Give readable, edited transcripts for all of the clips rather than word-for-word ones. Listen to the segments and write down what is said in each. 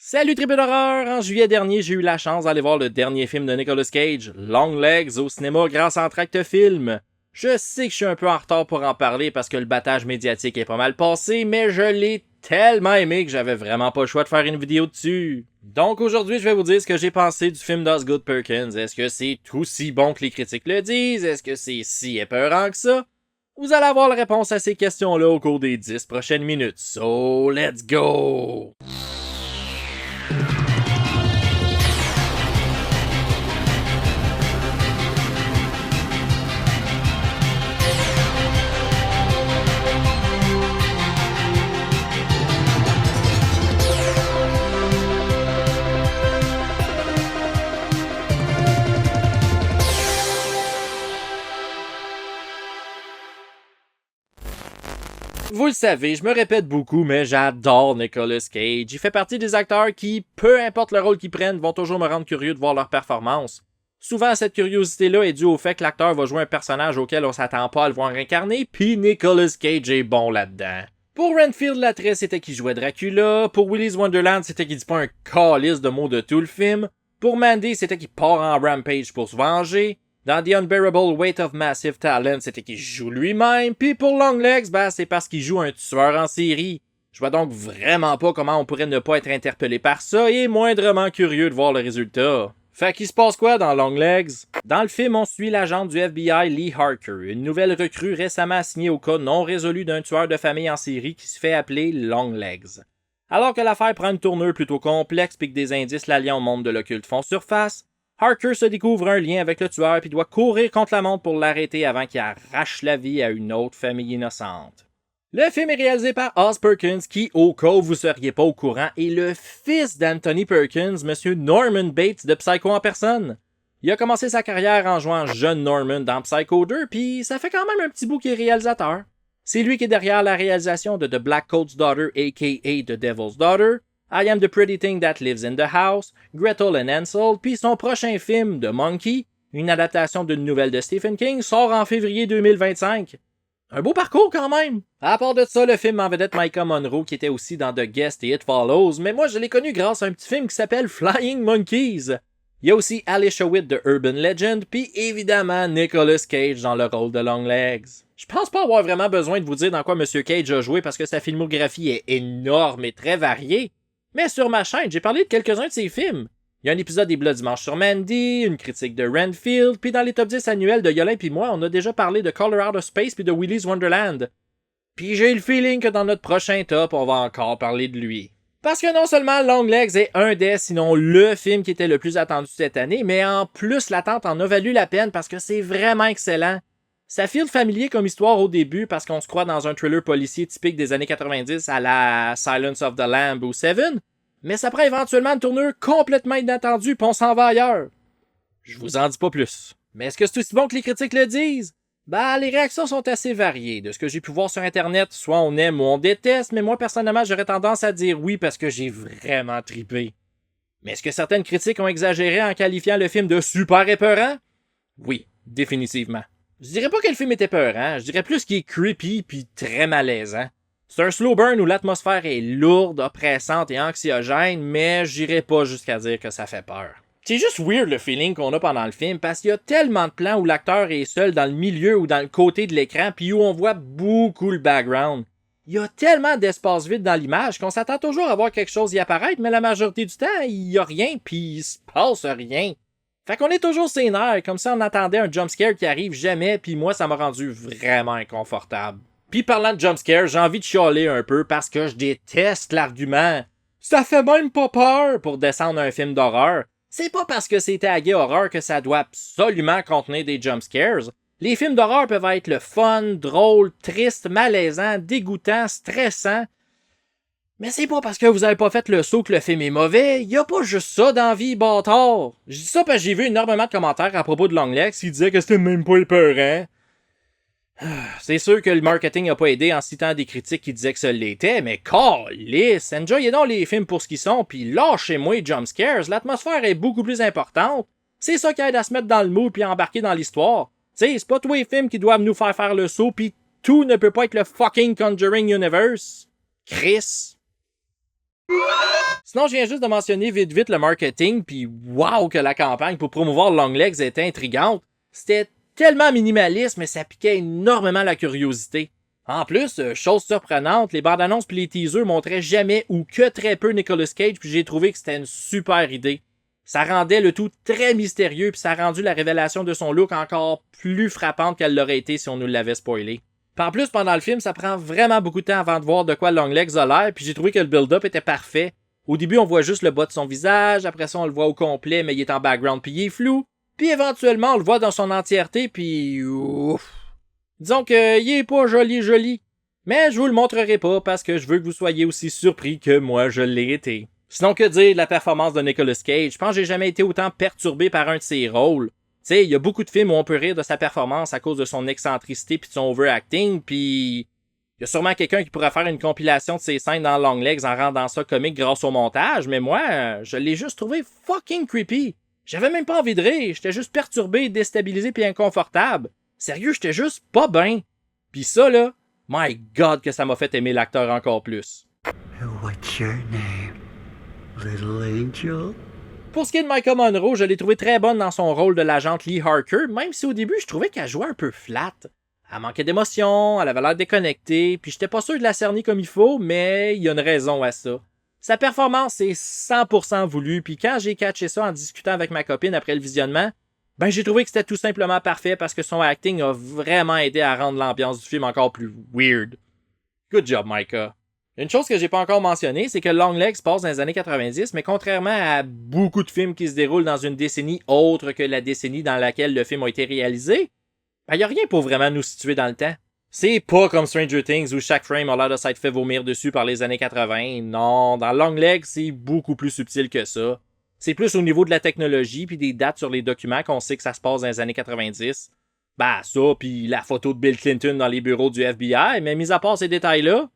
Salut triple d'horreur! En juillet dernier, j'ai eu la chance d'aller voir le dernier film de Nicolas Cage, Longlegs, au cinéma grâce à Entracte Film. Je sais que je suis un peu en retard pour en parler parce que le battage médiatique est pas mal passé, mais je l'ai tellement aimé que j'avais vraiment pas le choix de faire une vidéo dessus. Donc aujourd'hui, je vais vous dire ce que j'ai pensé du film d'Osgood Perkins. Est-ce que c'est aussi bon que les critiques le disent? Est-ce que c'est si épeurant que ça? Vous allez avoir la réponse à ces questions-là au cours des 10 prochaines minutes. So, let's go! Vous le savez, je me répète beaucoup, mais j'adore Nicolas Cage. Il fait partie des acteurs qui, peu importe le rôle qu'ils prennent, vont toujours me rendre curieux de voir leur performance. Souvent, cette curiosité-là est due au fait que l'acteur va jouer un personnage auquel on s'attend pas à le voir incarner, puis Nicolas Cage est bon là-dedans. Pour Renfield, l'actrice, c'était qui jouait Dracula. Pour Willy's Wonderland, c'était qui dit pas un calice de mots de tout le film. Pour Mandy, c'était qui part en rampage pour se venger. Dans The Unbearable Weight of Massive Talent, c'était qu'il joue lui-même, puis pour Longlegs, c'est parce qu'il joue un tueur en série. Je vois donc vraiment pas comment on pourrait ne pas être interpellé par ça et moindrement curieux de voir le résultat. Fait qu'il se passe quoi dans Longlegs? Dans le film, on suit l'agent du FBI Lee Harker, une nouvelle recrue récemment assignée au cas non résolu d'un tueur de famille en série qui se fait appeler Longlegs. Alors que l'affaire prend une tournure plutôt complexe puis que des indices l'alliant au monde de l'occulte font surface, Harker se découvre un lien avec le tueur puis doit courir contre la montre pour l'arrêter avant qu'il arrache la vie à une autre famille innocente. Le film est réalisé par Oz Perkins qui, au cas où vous seriez pas au courant, est le fils d'Anthony Perkins, monsieur Norman Bates de Psycho en personne. Il a commencé sa carrière en jouant jeune Norman dans Psycho 2 puis ça fait quand même un petit bout qu'il est réalisateur. C'est lui qui est derrière la réalisation de The Black Coat's Daughter aka The Devil's Daughter, I Am the Pretty Thing That Lives in the House, Gretel and Hansel, puis son prochain film, The Monkey, une adaptation d'une nouvelle de Stephen King, sort en février 2025. Un beau parcours quand même! À part de ça, le film en vedette Micah Monroe qui était aussi dans The Guest et It Follows, mais moi je l'ai connu grâce à un petit film qui s'appelle Flying Monkeys. Il y a aussi Alicia Witt de Urban Legend, puis évidemment Nicolas Cage dans le rôle de Longlegs. Je pense pas avoir vraiment besoin de vous dire dans quoi Monsieur Cage a joué parce que sa filmographie est énorme et très variée. Mais sur ma chaîne, j'ai parlé de quelques-uns de ses films. Il y a un épisode des Blood Dimanche sur Mandy, une critique de Renfield, puis dans les top 10 annuels de Yolin puis moi, on a déjà parlé de Color Out of Space puis de Willy's Wonderland. Puis j'ai le feeling que dans notre prochain top, on va encore parler de lui. Parce que non seulement Longlegs est un des, sinon le film qui était le plus attendu cette année, mais en plus l'attente en a valu la peine parce que c'est vraiment excellent. Ça file familier comme histoire au début parce qu'on se croit dans un thriller policier typique des années 90 à la Silence of the Lamb ou Seven, mais ça prend éventuellement une tournure complètement inattendue pis on s'en va ailleurs. Je vous en dis pas plus. Mais est-ce que c'est aussi bon que les critiques le disent? Les réactions sont assez variées. De ce que j'ai pu voir sur internet, soit on aime ou on déteste, mais moi personnellement j'aurais tendance à dire oui parce que j'ai vraiment trippé. Mais est-ce que certaines critiques ont exagéré en qualifiant le film de super épeurant? Oui, définitivement. Je dirais pas que le film est épeurant, je dirais plus qu'il est creepy pis très malaisant. C'est un slow burn où l'atmosphère est lourde, oppressante et anxiogène, mais j'irai pas jusqu'à dire que ça fait peur. C'est juste weird le feeling qu'on a pendant le film parce qu'il y a tellement de plans où l'acteur est seul dans le milieu ou dans le côté de l'écran puis où on voit beaucoup le background. Il y a tellement d'espace vide dans l'image qu'on s'attend toujours à voir quelque chose y apparaître, mais la majorité du temps, il y a rien pis il se passe rien. Fait qu'on est toujours ses nerfs, comme si on attendait un jumpscare qui arrive jamais, puis moi ça m'a rendu vraiment inconfortable. Puis parlant de jumpscare, j'ai envie de chialer un peu parce que je déteste l'argument. Ça fait même pas peur pour descendre un film d'horreur. C'est pas parce que c'est tagué horreur que ça doit absolument contenir des jumpscares. Les films d'horreur peuvent être le fun, drôle, triste, malaisant, dégoûtant, stressant. Mais c'est pas parce que vous avez pas fait le saut que le film est mauvais, y a pas juste ça dans la vie, bâtard. Je dis ça parce que j'ai vu énormément de commentaires à propos de Longlegs qui disaient que c'était même pas épeurant. C'est sûr que le marketing a pas aidé en citant des critiques qui disaient que ça l'était, mais calisse, enjoyez donc les films pour ce qu'ils sont, pis lâchez-moi les jumpscares, l'atmosphère est beaucoup plus importante. C'est ça qui aide à se mettre dans le mood pis à embarquer dans l'histoire. T'sais, c'est pas tous les films qui doivent nous faire le saut pis tout ne peut pas être le fucking Conjuring Universe. Chris. Sinon, je viens juste de mentionner vite le marketing, puis wow que la campagne pour promouvoir Longlegs était intrigante. C'était tellement minimaliste, mais ça piquait énormément la curiosité. En plus, chose surprenante, les bandes annonces puis les teasers montraient jamais ou que très peu Nicolas Cage, puis j'ai trouvé que c'était une super idée. Ça rendait le tout très mystérieux, puis ça a rendu la révélation de son look encore plus frappante qu'elle l'aurait été si on nous l'avait spoilé. Puis en plus, pendant le film, ça prend vraiment beaucoup de temps avant de voir de quoi Longlegs a l'air, puis j'ai trouvé que le build-up était parfait. Au début, on voit juste le bas de son visage, après ça, on le voit au complet, mais il est en background puis il est flou. Puis éventuellement, on le voit dans son entièreté, puis ouf. Disons qu'il est pas joli. Mais je vous le montrerai pas parce que je veux que vous soyez aussi surpris que moi je l'ai été. Sinon, que dire de la performance de Nicolas Cage? Je pense que j'ai jamais été autant perturbé par un de ses rôles. Tu sais, il y a beaucoup de films où on peut rire de sa performance à cause de son excentricité puis de son overacting, puis il y a sûrement quelqu'un qui pourrait faire une compilation de ses scènes dans Longlegs en rendant ça comique grâce au montage, mais moi, je l'ai juste trouvé fucking creepy. J'avais même pas envie de rire, j'étais juste perturbé, déstabilisé puis inconfortable. Sérieux, j'étais juste pas bien. Pis ça là, my God que ça m'a fait aimer l'acteur encore plus. What's your name, little angel? Pour ce qui est de Maika Monroe, je l'ai trouvé très bonne dans son rôle de l'agente Lee Harker, même si au début je trouvais qu'elle jouait un peu flat. Elle manquait d'émotion, elle avait l'air déconnectée, puis j'étais pas sûr de la cerner comme il faut, mais il y a une raison à ça. Sa performance est 100% voulue, puis quand j'ai catché ça en discutant avec ma copine après le visionnement, ben j'ai trouvé que c'était tout simplement parfait parce que son acting a vraiment aidé à rendre l'ambiance du film encore plus weird. Good job, Maika. Une chose que j'ai pas encore mentionnée, c'est que Longlegs se passe dans les années 90, mais contrairement à beaucoup de films qui se déroulent dans une décennie autre que la décennie dans laquelle le film a été réalisé, ben y a rien pour vraiment nous situer dans le temps. C'est pas comme Stranger Things où chaque frame a l'air de s'être fait vomir dessus par les années 80. Non, dans Longlegs, c'est beaucoup plus subtil que ça. C'est plus au niveau de la technologie puis des dates sur les documents qu'on sait que ça se passe dans les années 90. Bah ça, puis la photo de Bill Clinton dans les bureaux du FBI, mais mis à part ces détails-là,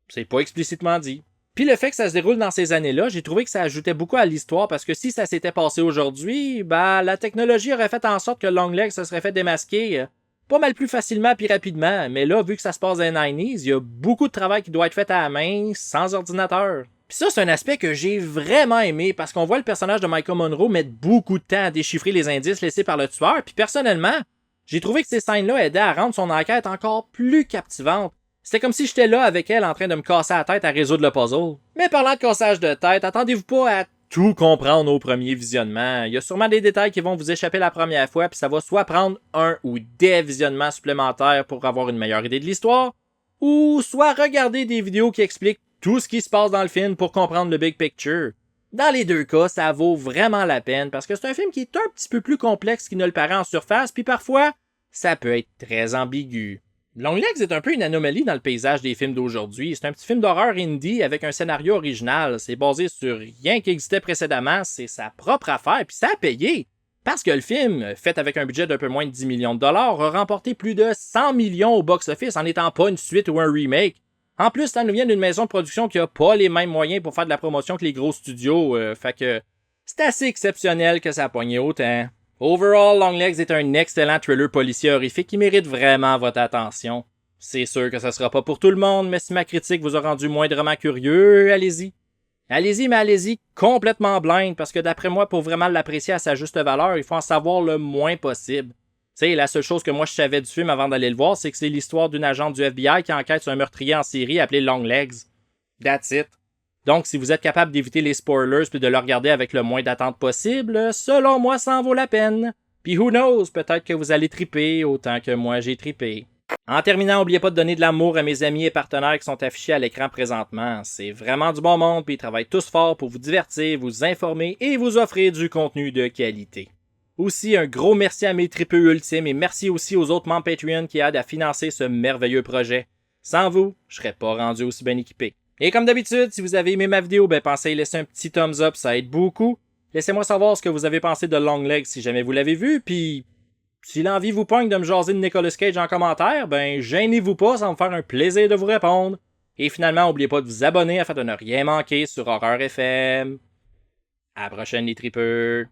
c'est pas explicitement dit. Puis le fait que ça se déroule dans ces années-là, j'ai trouvé que ça ajoutait beaucoup à l'histoire parce que si ça s'était passé aujourd'hui, bah la technologie aurait fait en sorte que Longlegs se serait fait démasquer pas mal plus facilement puis rapidement. Mais là, vu que ça se passe dans les 90s, il y a beaucoup de travail qui doit être fait à la main, sans ordinateur. Puis ça, c'est un aspect que j'ai vraiment aimé parce qu'on voit le personnage de Maika Monroe mettre beaucoup de temps à déchiffrer les indices laissés par le tueur. Puis personnellement, j'ai trouvé que ces scènes-là aidaient à rendre son enquête encore plus captivante. C'était comme si j'étais là avec elle en train de me casser la tête à résoudre le puzzle. Mais parlant de cassage de tête, attendez-vous pas à tout comprendre au premier visionnement. Il y a sûrement des détails qui vont vous échapper la première fois, puis ça va soit prendre un ou des visionnements supplémentaires pour avoir une meilleure idée de l'histoire, ou soit regarder des vidéos qui expliquent tout ce qui se passe dans le film pour comprendre le big picture. Dans les deux cas, ça vaut vraiment la peine parce que c'est un film qui est un petit peu plus complexe qu'il ne le paraît en surface, puis parfois, ça peut être très ambigu. Longlegs est un peu une anomalie dans le paysage des films d'aujourd'hui. C'est un petit film d'horreur indie avec un scénario original. C'est basé sur rien qui existait précédemment, c'est sa propre affaire, puis ça a payé. Parce que le film, fait avec un budget d'un peu moins de 10 millions de dollars, a remporté plus de 100 millions au box-office en n'étant pas une suite ou un remake. En plus, ça nous vient d'une maison de production qui a pas les mêmes moyens pour faire de la promotion que les gros studios, fait que c'est assez exceptionnel que ça a pogné autant. Overall, Longlegs est un excellent thriller policier horrifique qui mérite vraiment votre attention. C'est sûr que ça sera pas pour tout le monde, mais si ma critique vous a rendu moindrement curieux, allez-y. Allez-y, mais allez-y complètement blind, parce que d'après moi, pour vraiment l'apprécier à sa juste valeur, il faut en savoir le moins possible. Tu sais, la seule chose que moi je savais du film avant d'aller le voir, c'est que c'est l'histoire d'une agente du FBI qui enquête sur un meurtrier en série appelé Longlegs. That's it. Donc, si vous êtes capable d'éviter les spoilers puis de le regarder avec le moins d'attente possible, selon moi, ça en vaut la peine. Puis who knows, peut-être que vous allez triper autant que moi j'ai trippé. En terminant, n'oubliez pas de donner de l'amour à mes amis et partenaires qui sont affichés à l'écran présentement. C'est vraiment du bon monde, puis ils travaillent tous fort pour vous divertir, vous informer et vous offrir du contenu de qualité. Aussi, un gros merci à mes tripeux ultimes et merci aussi aux autres membres Patreon qui aident à financer ce merveilleux projet. Sans vous, je serais pas rendu aussi bien équipé. Et comme d'habitude, si vous avez aimé ma vidéo, pensez à laisser un petit thumbs up, ça aide beaucoup. Laissez-moi savoir ce que vous avez pensé de Longlegs si jamais vous l'avez vu, puis si l'envie vous pogne de me jaser de Nicolas Cage en commentaire, gênez-vous pas, ça va me faire un plaisir de vous répondre. Et finalement, n'oubliez pas de vous abonner afin de ne rien manquer sur Horreur FM. À la prochaine les tripeurs.